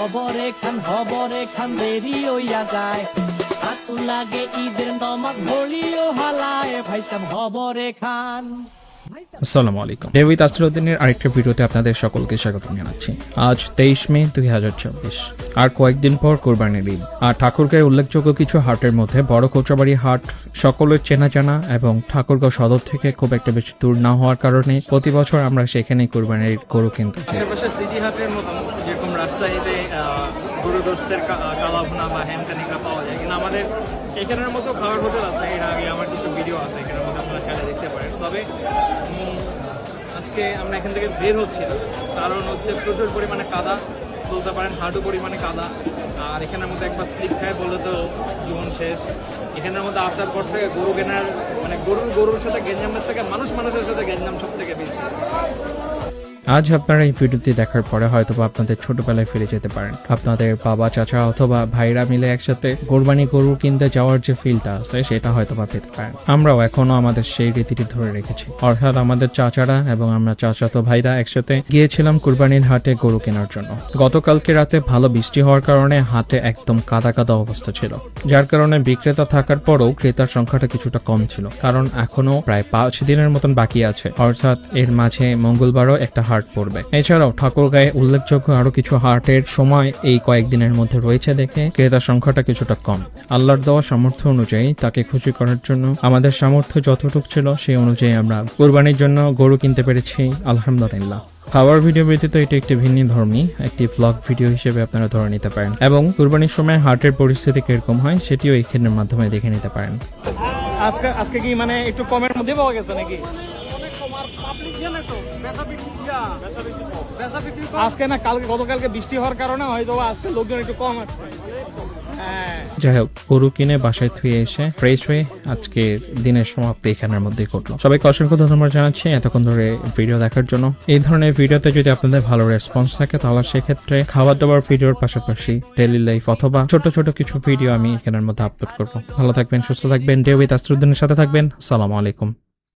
হবরে খান দেরি হইয়া যায় আতু লাগে ঈদের নমাজ ভরিও হালায় ভাইসাব হবরে খান। আসসালামু আলাইকুম। ডেভিড আসরুদ্দিনের আরেকটা ভিডিওতে আপনাদের সকলকে স্বাগত জানাচ্ছি। আজ 23 মে 2024, আর কয়েকদিন পর কোরবানির ঈদ। আর ঠাকুরগাঁয়ের উল্লেখযোগ্য কিছু হাটের মধ্যে বড় কোচবাড়ি হাট সকলের চেনা জানা এবং ঠাকুরগাঁও সদর থেকে খুব একটা বেশি দূর না হওয়ার কারণে প্রতি বছর আমরা সেখানে কোরবানির গরু কিনতে যাই। আশেপাশে সিটি হাটের মতো যেরকম রাজশাহীতে গরু দোস্তের কালাভুনা বা হ্যানকানিকা পাওয়া যায়, কিন্তু আমাদের এখানের মতো খাবার হোটেল আছে। এর আগে আমার কিছু ভিডিও আছে, এখানের মধ্যে আপনারা চাইলে দেখতে পারেন। তবে আজকে আমরা এখান থেকে বের হচ্ছি না, কারণ হচ্ছে প্রচুর পরিমাণে কাদা, বলতে পারেন হাঁটু পরিমাণে কাদা। আর এখানের মধ্যে একবার স্লিপ খায় বলে তো জীবন শেষ। এখানের মধ্যে আসার পর থেকে গরু কেনার মানে গরুর সাথে গেঞ্জামের থেকে মানুষের সাথে গেঞ্জাম সব থেকে বেশি। আজ আপনারা এই ভিডিওটি দেখার পরে হয়তো আপনাদের ছোটবেলায় ফিরে যেতে পারেন। আপনাদের বাবা চাচা অথবা ভাইরা মিলে একসাথে কোরবানি গরু কিনতে যাওয়ার যে ফিলটা আছে সেটা হয়তো বা পেতে পারেন। আমরাও এখনো আমাদের সেই রীতিটি ধরে রেখেছি, অর্থাৎ আমাদের চাচারা এবং আমরা চাচাতো ভাইরা একসাথে গিয়েছিলাম কোরবানির হাটে গরু কেনার জন্য। গতকালকে রাতে ভালো বৃষ্টি হওয়ার কারণে হাটে একদম কাদা কাদা অবস্থা ছিল, যার কারণে বিক্রেতা থাকার পরও ক্রেতার সংখ্যাটা কিছুটা কম ছিল, কারণ এখনো প্রায় 5 দিনের মতন বাকি আছে, অর্থাৎ এর মাঝে মঙ্গলবারও একটা হাট পড়বে। এছাড়াও ঠাকুরগাঁয়ে উল্লেখযোগ্য আরো কিছু হাটের সময় এই কয়েকদিনের মধ্যে রয়েছে দেখে ক্রেতার সংখ্যাটা কিছুটা কম। আল্লাহর দেওয়া সামর্থ্য অনুযায়ী তাকে খুশি করার জন্য আমাদের সামর্থ্য যতটুকু ছিল সেই অনুযায়ী আমরা কোরবানির জন্য গরু কিনতে পেরেছি, আলহামদুলিল্লাহ। খাবার ভিডিও ব্যতীত এটি একটি ভিন্ন ধর্মী একটি ভ্লগ ভিডিও হিসেবে আপনারা ধরে নিতে পারেন, এবং কুরবানির সময় হাটের পরিস্থিতি কিরকম হয় সেটিও এই ক্ষেত্রের মাধ্যমে দেখে নিতে পারেন। আজকে কি মানে একটু কমের মধ্যে পাওয়া গেছে নাকি? আজকে না গতকালকে বৃষ্টি হওয়ার কারণে হয়তো আজকে লোকজন একটু কম আসছে। যাই হোক, গরু কিনে বাসায় থুয়ে এসে ফ্রেশ হয়ে আজকে দিনের সমাপ্তি এখানের মধ্যেই ঘটলো। সবাইকে অসংখ্য ধন্যবাদ জানাচ্ছি এতক্ষণ ধরে ভিডিও দেখার জন্য। এই ধরনের ভিডিওতে যদি আপনাদের ভালো রেসপন্স থাকে তাহলে সেক্ষেত্রে খাবার দাবার ভিডিওর পাশাপাশি ডেইলি লাইফ অথবা ছোট ছোট কিছু ভিডিও আমি এখানের মধ্যে আপলোড করবো। ভালো থাকবেন, সুস্থ থাকবেন, ডেভিড আসরুদ্দিনের সাথে থাকবেন। আসসালামু আলাইকুম।